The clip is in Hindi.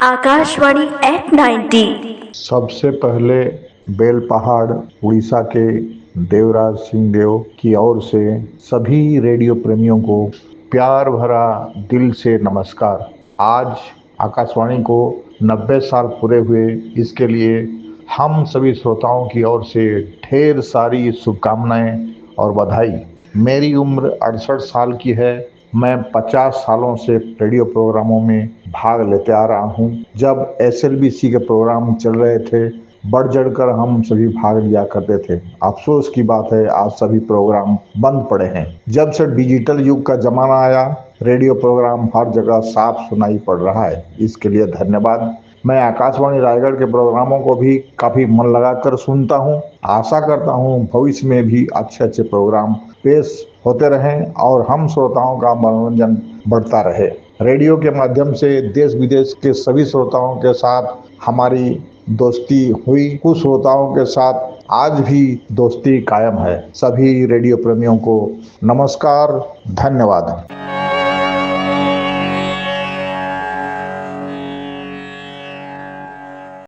आकाशवाणी एट 90। सबसे पहले बेल पहाड़ उड़ीसा के देवराज सिंह देव की ओर से सभी रेडियो प्रेमियों को प्यार भरा दिल से नमस्कार। आज आकाशवाणी को 90 साल पूरे हुए, इसके लिए हम सभी श्रोताओं की ओर से ढेर सारी शुभकामनाएं और बधाई। मेरी उम्र 68 साल की है। मैं 50 सालों से रेडियो प्रोग्रामों में भाग लेते आ रहा हूं। जब एसएलबीसी के प्रोग्राम चल रहे थे, बढ़ चढ़कर हम सभी भाग लिया करते थे। अफसोस की बात है, आज सभी प्रोग्राम बंद पड़े हैं। जब से डिजिटल युग का जमाना आया, रेडियो प्रोग्राम हर जगह साफ सुनाई पड़ रहा है। इसके लिए धन्यवाद। मैं आकाशवाणी रायगढ़ के प्रोग्रामों को भी काफी मन लगाकर सुनता हूं। आशा करता हूं भविष्य में भी अच्छे अच्छे प्रोग्राम पेश होते रहें और हम श्रोताओं का मनोरंजन बढ़ता रहे। रेडियो के माध्यम से देश विदेश के सभी श्रोताओं के साथ हमारी दोस्ती हुई। कुछ श्रोताओं के साथ आज भी दोस्ती कायम है। सभी रेडियो प्रेमियों को नमस्कार, धन्यवाद।